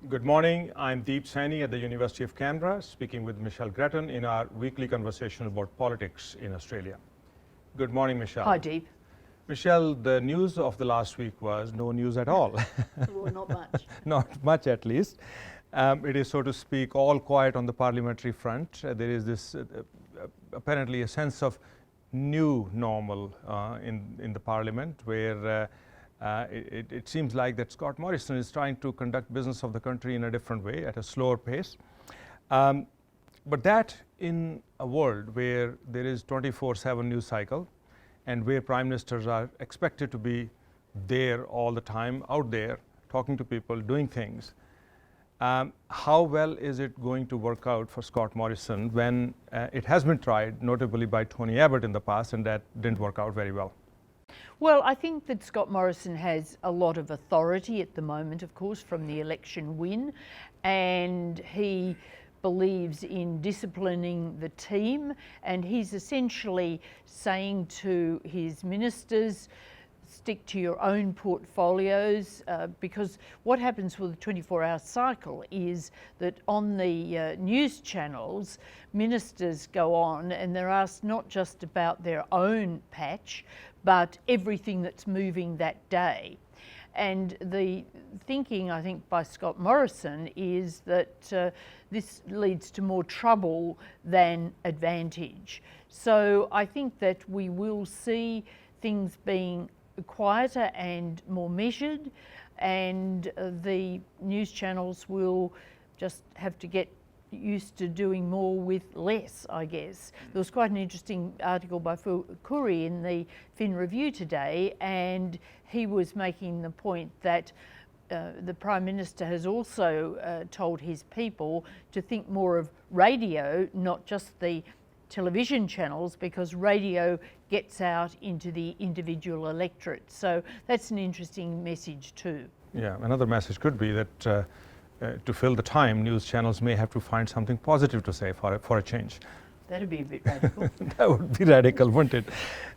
Good morning. I'm Saini at the University of Canberra, speaking with Michelle Grattan in our weekly conversation about politics in Australia. Good morning, Michelle. Hi, Deep. Michelle, the news of the last week was no news at all. Well, not much. Not much, at least. It is, so to speak, all quiet on the parliamentary front. There is this apparently a sense of new normal in the parliament, where it seems like that Scott Morrison is trying to conduct business of the country in a different way, at a slower pace. But that in a world where there is 24/7 news cycle and where prime ministers are expected to be there all the time, out there, talking to people, doing things, how well is it going to work out for Scott Morrison when it has been tried, notably by Tony Abbott in the past, and that didn't work out very well? Well, I think that Scott Morrison has a lot of authority at the moment, of course, from the election win, and he believes in disciplining the team, and he's essentially saying to his ministers, stick to your own portfolios, because what happens with the 24-hour cycle is that on the news channels, ministers go on and they're asked not just about their own patch, but everything that's moving that day. And the thinking, I think, by Scott Morrison is that this leads to more trouble than advantage. So I think that we will see things being quieter and more measured, and the news channels will just have to get used to doing more with less, I guess. There was quite an interesting article by Phil Curry in the Fin Review today, and he was making the point that the Prime Minister has also told his people to think more of radio, not just the television channels, because radio gets out into the individual electorate. So that's an interesting message too. Yeah, another message could be that to fill the time, news channels may have to find something positive to say for a change. That'd be a bit radical. That would be radical, wouldn't it?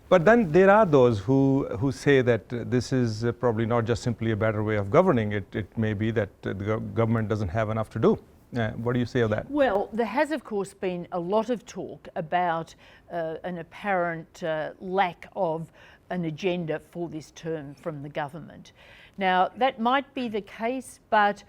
But then there are those who say that this is probably not just simply a better way of governing. It may be that the government doesn't have enough to do. What do you say of that? Well, there has, of course, been a lot of talk about an apparent lack of an agenda for this term from the government. Now, that might be the case, but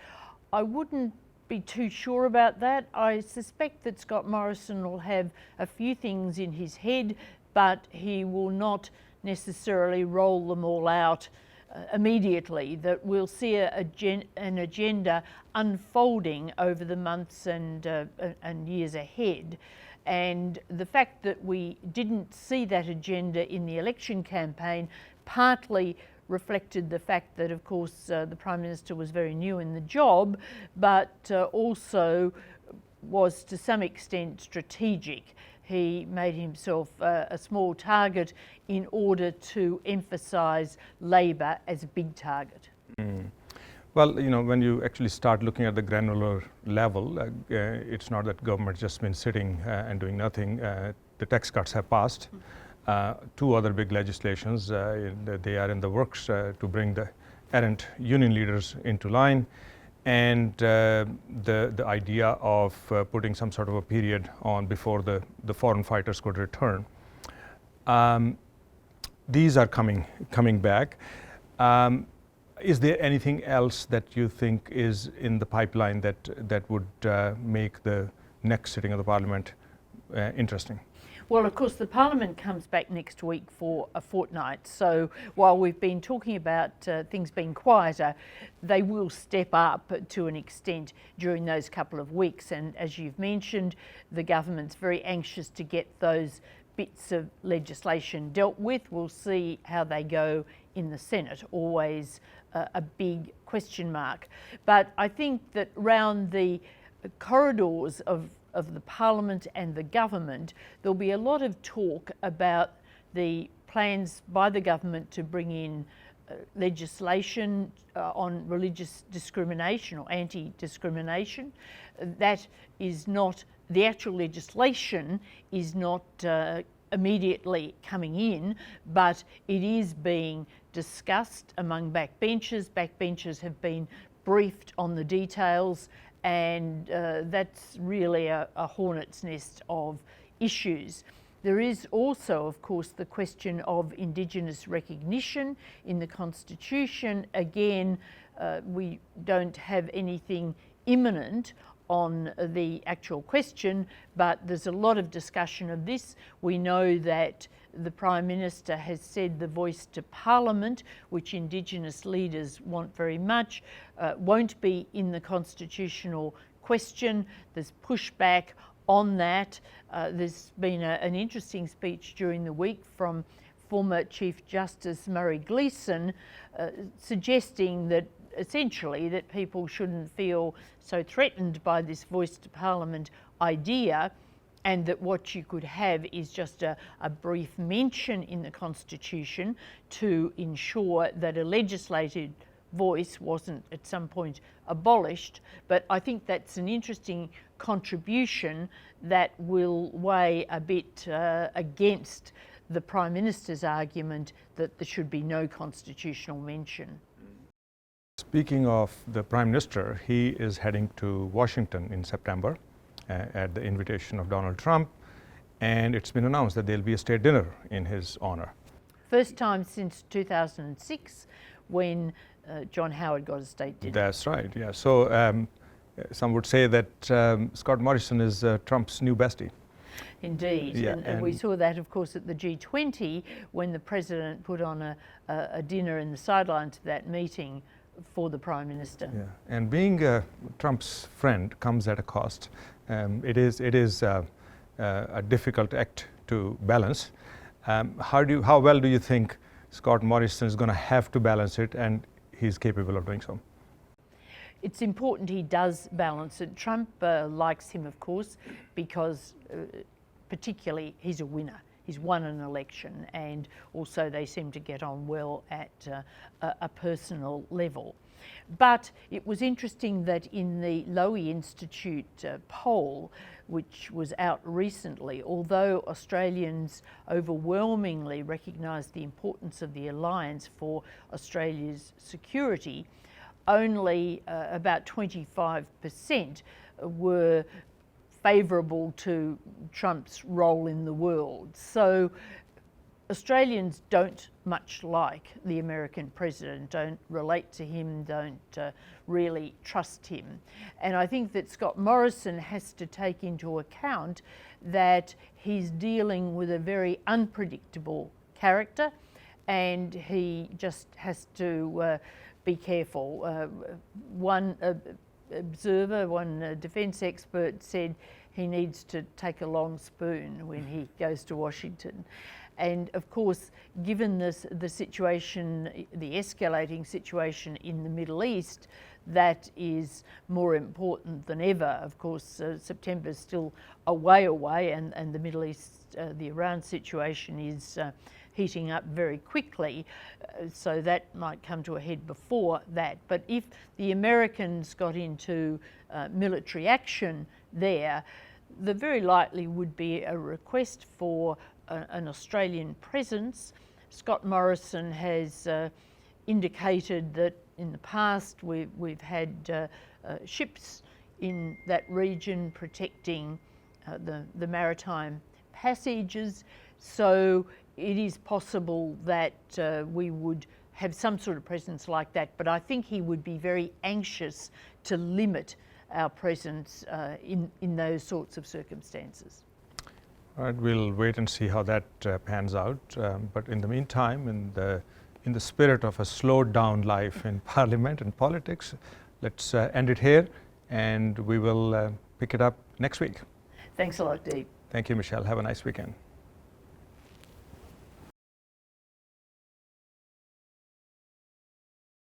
I wouldn't be too sure about that. I suspect that Scott Morrison will have a few things in his head, but he will not necessarily roll them all out immediately. That we'll see an agenda unfolding over the months and years ahead. And the fact that we didn't see that agenda in the election campaign partly reflected the fact that, of course, the Prime Minister was very new in the job, but also was to some extent strategic. He made himself a small target in order to emphasise Labor as a big target. Well, you know, when you actually start looking at the granular level, it's not that government's just been sitting and doing nothing. The tax cuts have passed. Two other big legislations, they are in the works to bring the errant union leaders into line, and the idea of putting some sort of a period on before the foreign fighters could return. These are coming back. Is there anything else that you think is in the pipeline that would make the next sitting of the Parliament interesting? Well, of course, the Parliament comes back next week for a fortnight. So while we've been talking about things being quieter, they will step up to an extent during those couple of weeks. And as you've mentioned, the government's very anxious to get those bits of legislation dealt with. We'll see how they go in the Senate, always a big question mark. But I think that round the corridors of the Parliament and the government, there'll be a lot of talk about the plans by the government to bring in legislation on religious discrimination or anti-discrimination. That is not, the actual legislation is not immediately coming in, but it is being discussed among backbenchers. Backbenchers have been briefed on the details, and that's really a hornet's nest of issues. There is also, of course, the question of Indigenous recognition in the Constitution. Again, we don't have anything imminent on the actual question, but there's a lot of discussion of this. We know that the Prime Minister has said the voice to Parliament, which Indigenous leaders want very much, won't be in the constitutional question. There's pushback on that. There's been an interesting speech during the week from former Chief Justice Murray Gleeson, suggesting that essentially that people shouldn't feel so threatened by this voice to Parliament idea, and that what you could have is just a brief mention in the Constitution to ensure that a legislative voice wasn't at some point abolished. But I think that's an interesting contribution that will weigh a bit against the Prime Minister's argument that there should be no constitutional mention. Speaking of the Prime Minister, he is heading to Washington in September at the invitation of Donald Trump, and it's been announced that there'll be a state dinner in his honour. First time since 2006 when John Howard got a state dinner. That's right, yeah. So some would say that Scott Morrison is Trump's new bestie. Indeed, Yeah, and we saw that, of course, at the G20 when the President put on a dinner in the sidelines of that meeting for the Prime Minister. Yeah, and being Trump's friend comes at a cost. It is a difficult act to balance. How well do you think Scott Morrison is going to have to balance it, and he's capable of doing so? It's important he does balance it. Trump likes him, of course, because particularly he's a winner. He's won an election, and also they seem to get on well at a personal level. But it was interesting that in the Lowy Institute poll, which was out recently, although Australians overwhelmingly recognised the importance of the alliance for Australia's security, only about 25% were favourable to Trump's role in the world. So Australians don't much like the American president, don't relate to him, don't really trust him. And I think that Scott Morrison has to take into account that he's dealing with a very unpredictable character, and he just has to be careful. One observer, one defence expert said he needs to take a long spoon when he goes to Washington. And of course, given the situation, the escalating situation in the Middle East, that is more important than ever. Of course, September is still a way away, and the Middle East, the Iran situation is heating up very quickly, so that might come to a head before that. But if the Americans got into military action there very likely would be a request for an Australian presence. Scott Morrison has indicated that in the past we've had ships in that region protecting the maritime passages, so it is possible that we would have some sort of presence like that, but I think he would be very anxious to limit our presence in those sorts of circumstances. All right, we'll wait and see how that pans out. But in the meantime, in the spirit of a slowed down life in Parliament and politics, let's end it here, and we will pick it up next week. Thanks a lot, Dee. Thank you, Michelle. Have a nice weekend.